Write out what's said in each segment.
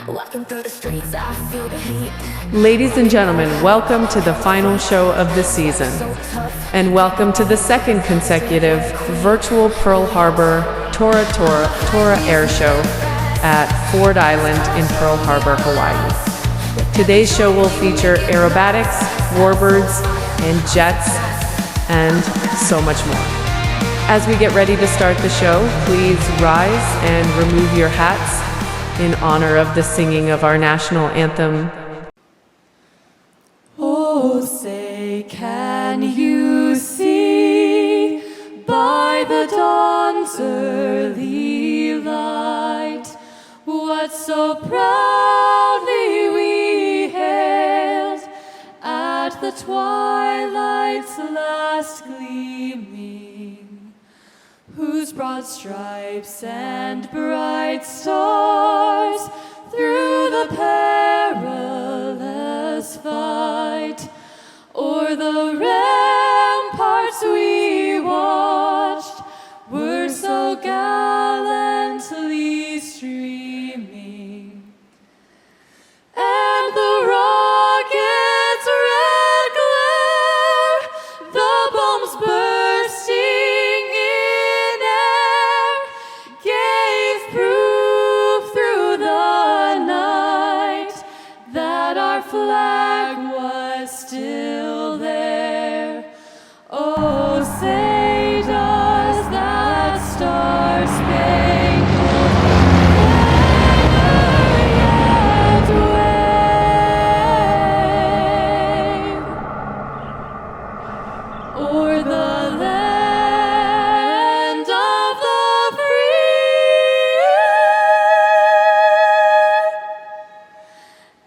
Walking through the streets, I feel the heat. Ladies and gentlemen, welcome to the final show of the season. And welcome to the second consecutive virtual Pearl Harbor Tora Tora Tora Airshow at Ford Island in Pearl Harbor, Hawaii. Today's show will feature aerobatics, warbirds, and jets, and so much more. As we get ready to start the show, please rise and remove your hats in honor of the singing of our national anthem. Oh, say, can you see by the dawn's early light what so proudly we hailed at the twilight's last gleaming, whose broad stripes and bright stars through the perilous fight o'er the ramparts we watched were so gallantly streaming, and the rocket's red glare, the bombs bursting in air, gave proof through the night that our flag was still there. Oh, say does that star-spangled banner yet wave o'er the land of the free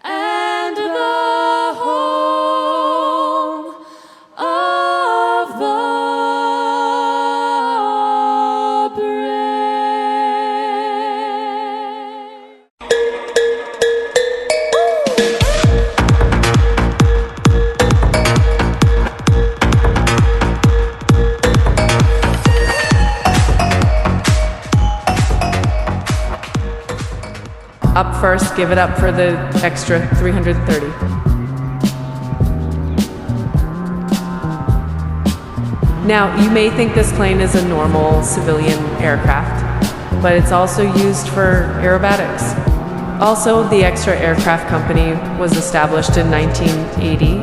and the home of the Up first, give it up for the extra 330. Now, you may think this plane is a normal civilian aircraft, but it's also used for aerobatics. Also, the Extra Aircraft Company was established in 1980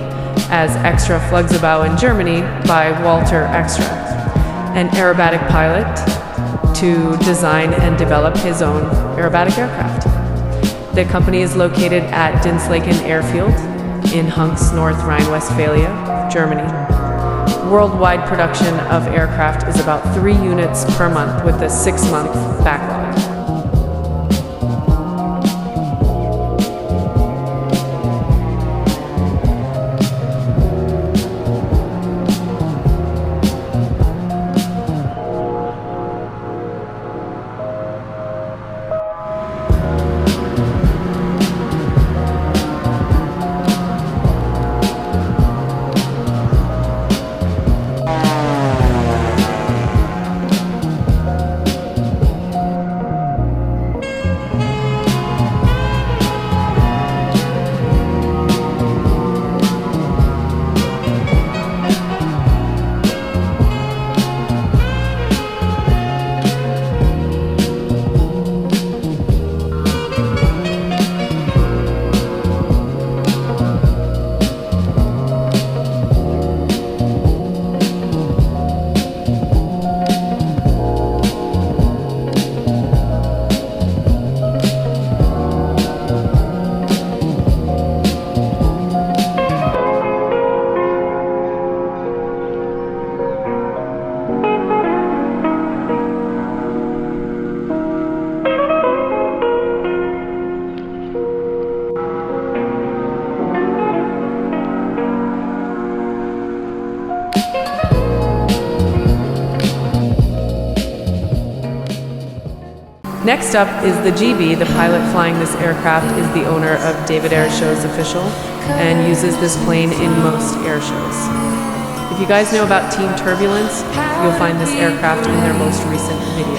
as Extra Flugzeugbau in Germany by Walter Extra, an aerobatic pilot, to design and develop his own aerobatic aircraft. The company is located at Dinslaken Airfield in Hunks, North Rhine-Westphalia, Germany. Worldwide production of aircraft is about 3 units per month with a 6-month backlog. Next up is the GeeBee. The pilot flying this aircraft is the owner of David Airshow's official and uses this plane in most air shows. If you guys know about Team Turbulence, you'll find this aircraft in their most recent video.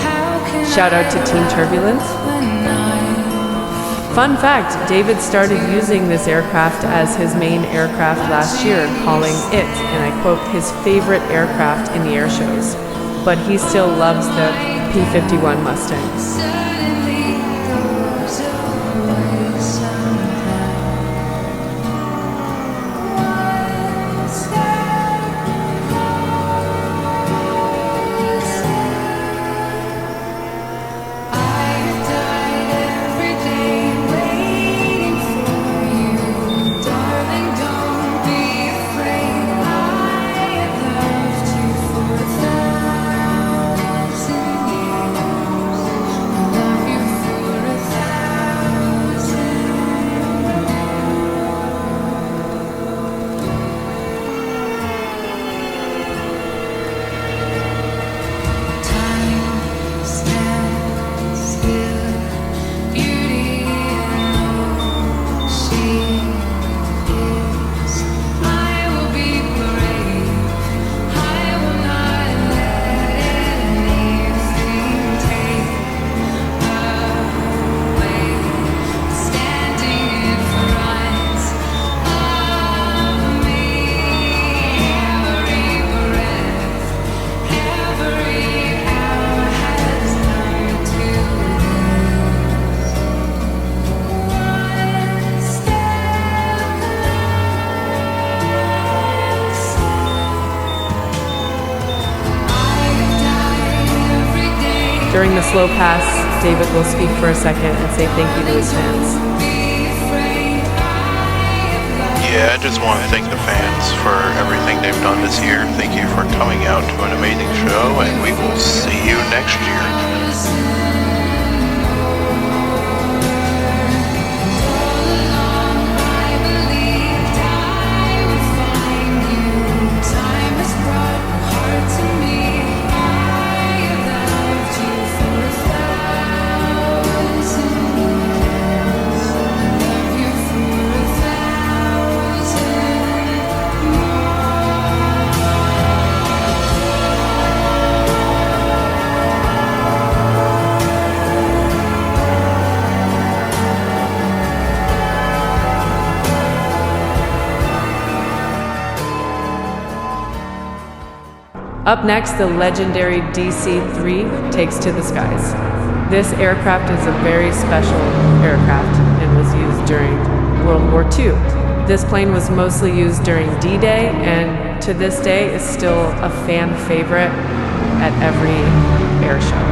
Shout out to Team Turbulence. Fun fact, David started using this aircraft as his main aircraft last year, calling it, and I quote, his favorite aircraft in the air shows. But he still loves the P-51 Mustang. During the slow pass, David will speak for a second and say thank you to his fans. Yeah, I just want to thank the fans for everything they've done this year. Thank you for coming out to an amazing show, and we will see you next year. Up next, the legendary DC-3 takes to the skies. This aircraft is a very special aircraft and was used during World War II. This plane was mostly used during D-Day and to this day is still a fan favorite at every air show.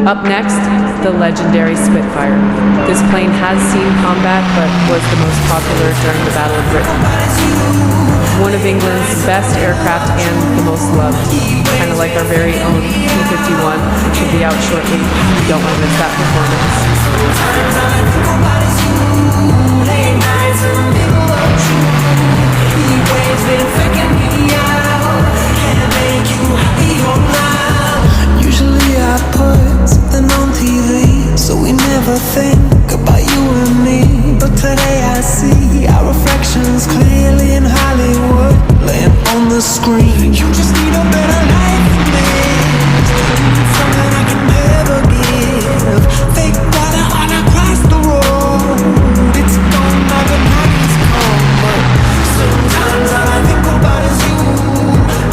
Up next, the legendary Spitfire. This plane has seen combat, but was the most popular during the Battle of Britain. One of England's best aircraft and the most loved. Kind of like our very own P-51, which will be out shortly. You don't want to miss that performance. Usually I put something on TV, so we never think about you and me. But today I see our reflections clearly in Hollywood, laying on the screen. You just need a better life than this, something I can never give. Fake water all across the road. It's gone now, the night is come, but sometimes all I think about is you.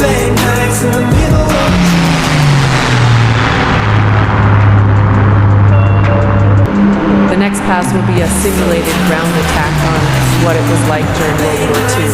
Late nights in the middle of The next pass will be a simulated ground attack on what it was like during World War II.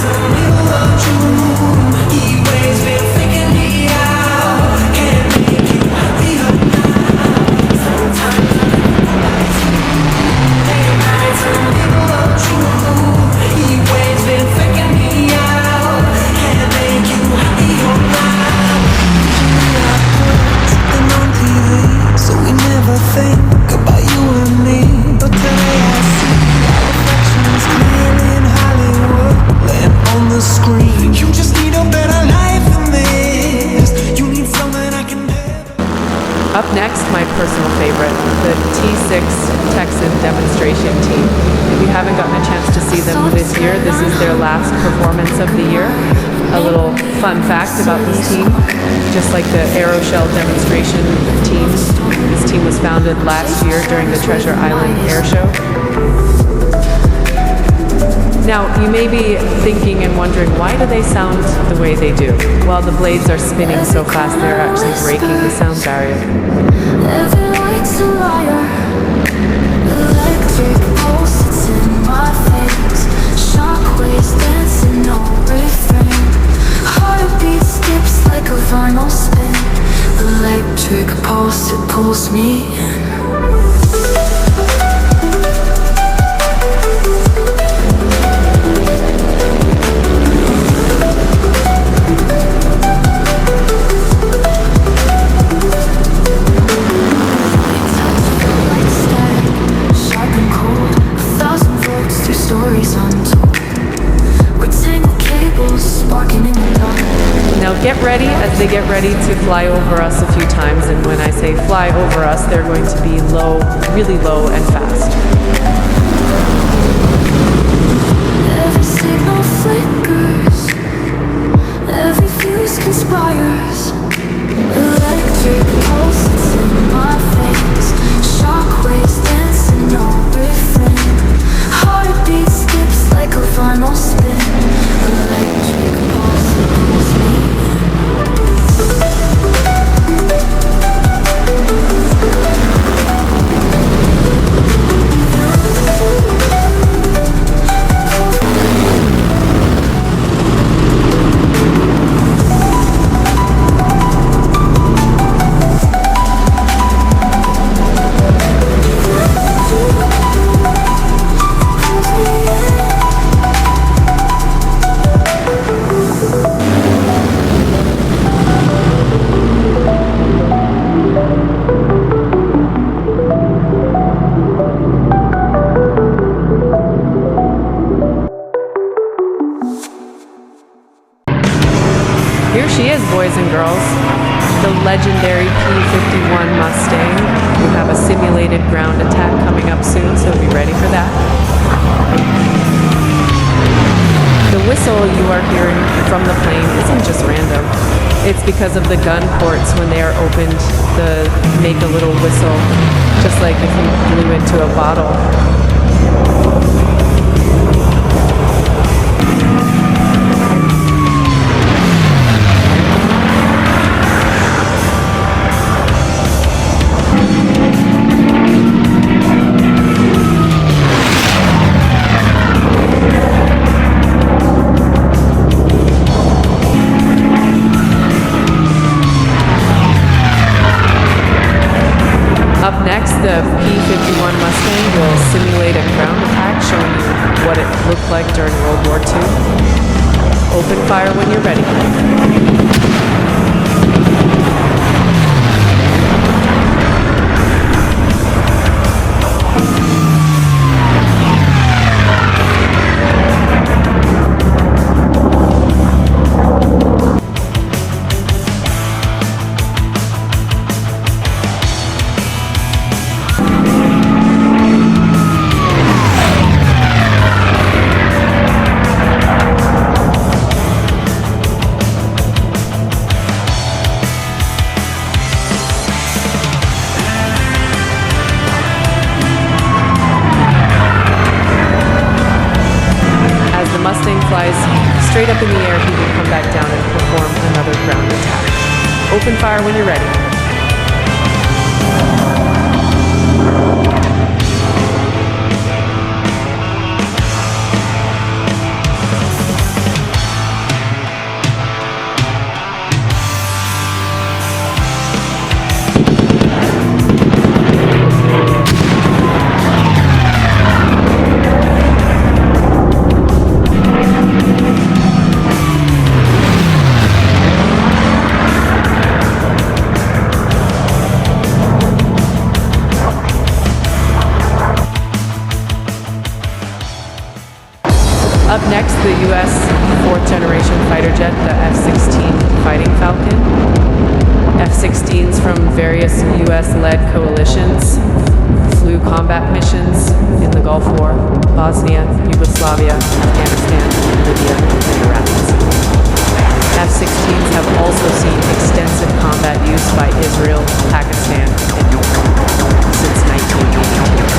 Up next, my personal favorite, the T6 Texan demonstration team. If you haven't gotten a chance to see them this year, this is their last performance of the year. A little fun fact about this team, just like the Airshow demonstration team, this team was founded last year during the Treasure Island Airshow. Now, you may be thinking and wondering, why do they sound the way they do? Well, the blades are spinning so fast, they're actually breaking the sound barrier. Every light's a liar. Electric pulses in my face. Shockwaves dancing, no refrain. Heartbeat skips like a vinyl spin. Electric pulse, it pulls me in. Now get ready as they get ready to fly over us a few times, and when I say fly over us, they're going to be low, really low and fast. Every signal flickers, every fuse conspires. Electric pulses in my face. Shockwaves dancing, no refrain. Heartbeat skips like a vinyl spin. Electric pulse pulls me in. Here she is, boys and girls, the legendary P-51 Mustang. We have a simulated ground attack coming up soon, so be ready for that. The whistle you are hearing from the plane isn't just random. It's because of the gun ports. When they are opened, they make a little whistle, just like if you blew into a bottle. Up next, the P-51 Mustang will simulate a ground attack, showing you what it looked like during World War II. Open fire when you're ready. Mustang flies straight up in the air, he will come back down and perform another ground attack. Open fire when you're ready. Up next, the U.S. fourth generation fighter jet, the F-16 Fighting Falcon. F-16s from various US-led coalitions flew combat missions in the Gulf War, Bosnia, Yugoslavia, Afghanistan, Libya, and Iraq. F-16s have also seen extensive combat use by Israel, Pakistan, and Ukraine since 1980.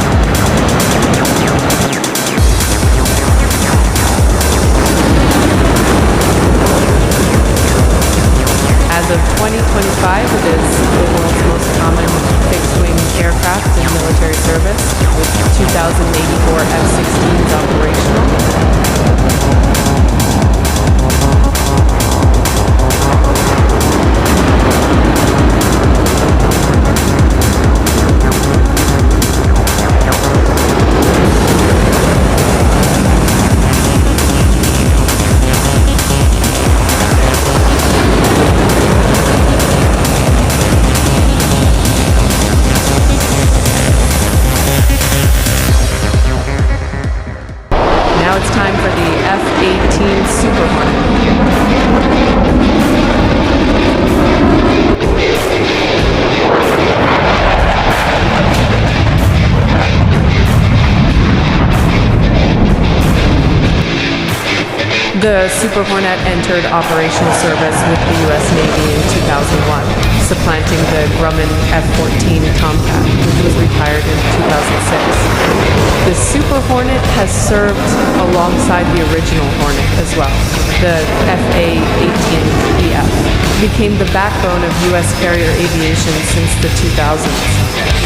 As of 2025, it is the world's most common fixed-wing aircraft in military service, with 2,084 F-16s operational. Now it's time for the F-18 Super Hornet. The Super Hornet entered operational service with the U.S. Navy in 2001, supplanting the Grumman F-14 Tomcat, which was retired in 2006. The Super Hornet has served alongside the original Hornet as well. The FA-18EF became the backbone of U.S. carrier aviation since the 2000s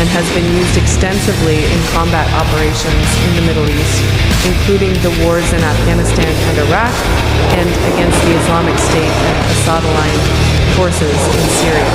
and has been used extensively in combat operations in the Middle East, including the wars in Afghanistan and Iraq, and against the Islamic State and Assad-aligned forces in Syria.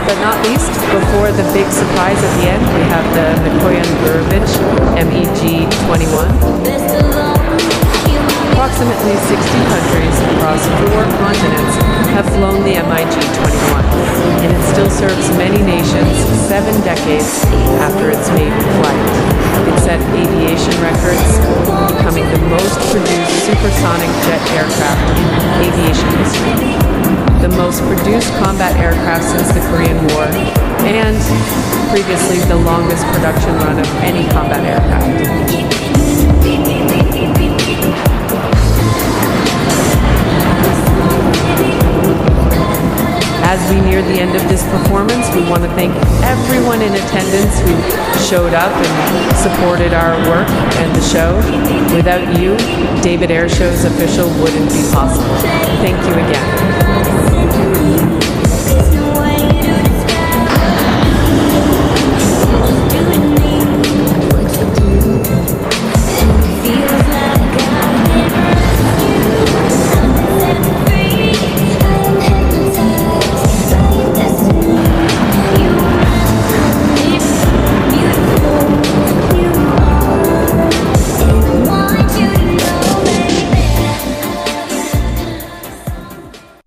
But not least, before the big surprise at the end, we have the MiG-21 MiG-21. Approximately 60 countries across 4 continents have flown the MiG-21, and it still serves many nations 7 decades after its maiden flight. It set aviation records, becoming the most produced supersonic jet aircraft in aviation history, the most produced combat aircraft since the Korean War, and previously the longest production run of any combat aircraft. As we near the end of this performance, we want to thank everyone in attendance who showed up and supported our work and the show. Without you, David Airshow's official wouldn't be possible. Thank you again.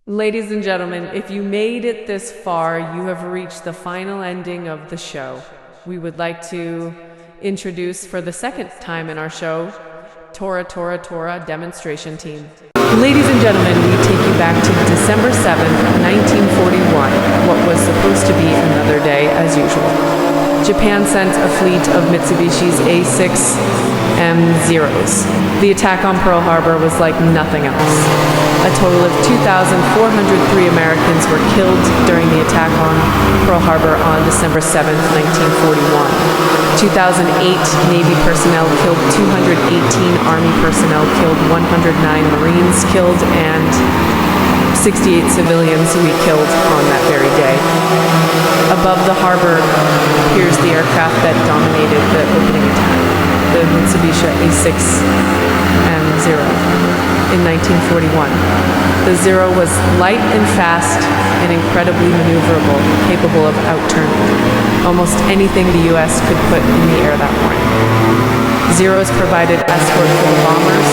Ladies and gentlemen, if you made it this far, you have reached the final ending of the show. We would like to introduce for the second time in our show, Tora Tora Tora demonstration team. Ladies and gentlemen, we take you back to December 7th, 1941, what was supposed to be another day as usual. Japan sent a fleet of Mitsubishi's A6M Zeros. The attack on Pearl Harbor was like nothing else. A total of 2,403 Americans were killed during the attack on Pearl Harbor on December 7, 1941. 2008 Navy personnel killed 218, Army personnel killed 109, Marines killed, and 68 civilians we killed on that very day. Above the harbor appears the aircraft that dominated the opening attack, the Mitsubishi A6M Zero in 1941. The Zero was light and fast and incredibly maneuverable, capable of outturning almost anything the U.S. could put in the air that morning. Zeros provided escort from bombers,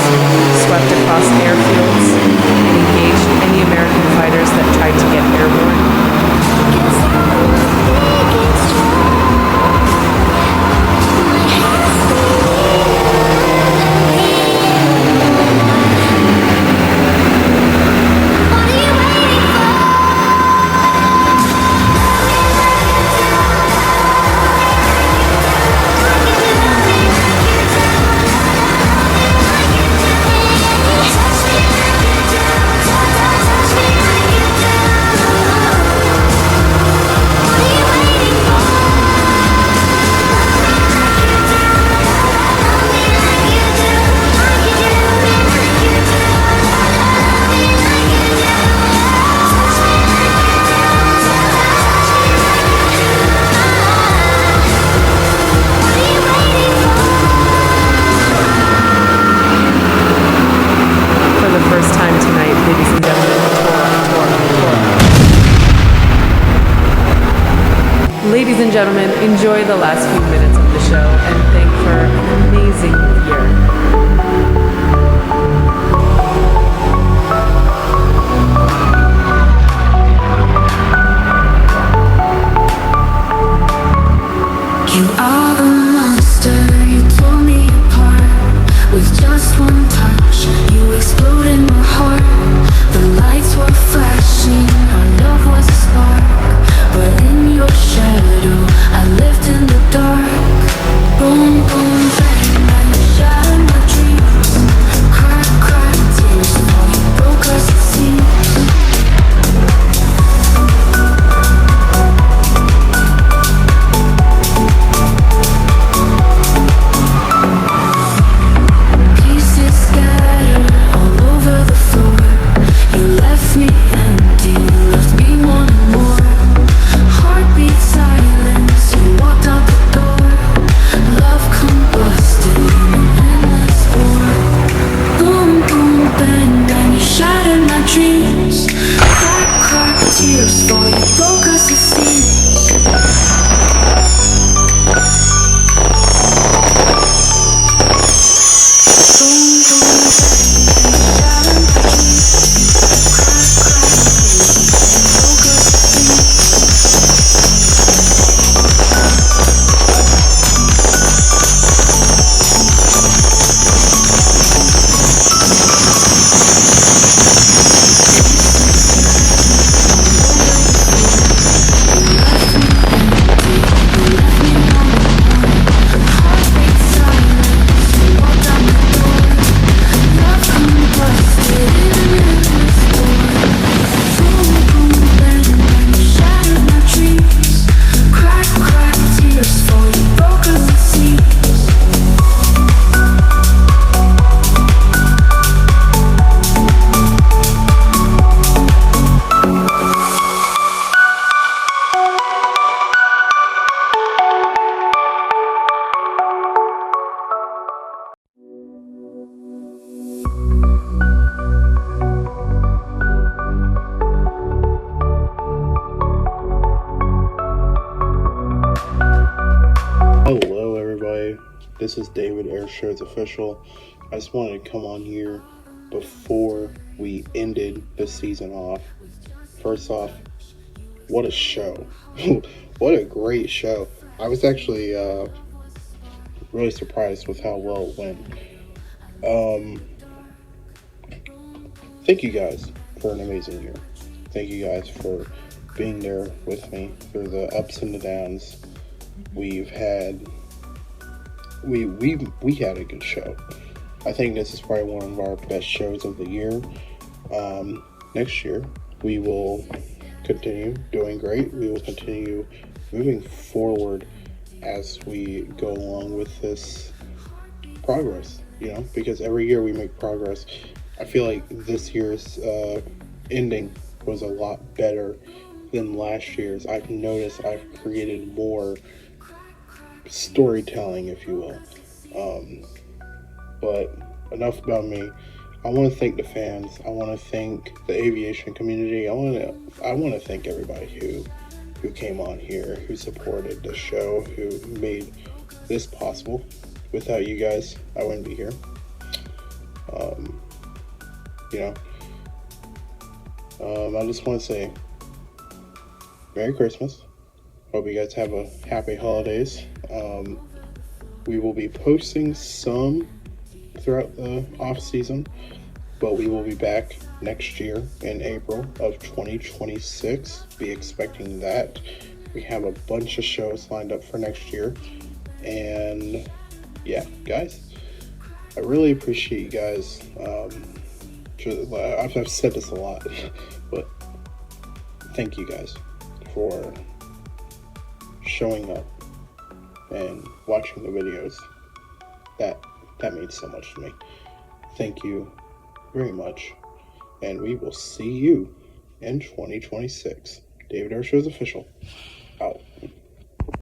swept across airfields, and engaged any American fighters that tried to get airborne. Ladies and gentlemen, enjoy the last few minutes of the show and thank for an amazing year. You are the monster, you tore me apart with just one touch. You exploded my heart. The lights were flashing, our love was a spark. But in your shadow, I lived in the dark. Boom, boom, bang, bang, you shattered my dreams. Crack, crack, tears fall, you broke us it seems. Pieces scattered all over the floor. You left me empty, you left me wanting more. Heartbeat silence, you walked out the door. Love combusted in an endless war. Boom, boom, bang, bang, you shattered my dreams. Crack, crack, tears fall, you broke us it seems. Boom, boom, bang, bang, you shattered my dreams. Crack, crack, tears fall, you broke us it seems. Hello everybody, this is David, Airshow's official. I just wanted to come on here before we ended the season off. First off, what a show. What a great show. I was actually really surprised with how well it went. Thank you guys for an amazing year. Thank you guys for being there with me through the ups and the downs. we've had we had a good show. I think this is probably one of our best shows of the year. Next year we will continue doing great. We will continue moving forward as we go along with this progress, because every year we make progress. I feel like this year's ending was a lot better than last year's. I've noticed I've created more storytelling, if you will. But enough about me. I want to thank the fans. I want to thank the aviation community. I want to thank everybody who came on here, who supported the show, who made this possible. Without you guys, I wouldn't be here. I just want to say Merry Christmas. Hope you guys have a happy holidays. We will be posting some throughout the off season, but we will be back next year in April of 2026. Be expecting that. We have a bunch of shows lined up for next year, and yeah, guys, I really appreciate you guys. I've said this a lot, but thank you guys for showing up and watching the videos. That means so much to me. Thank you very much, and we will see you in 2026. David Airshow is official. Out.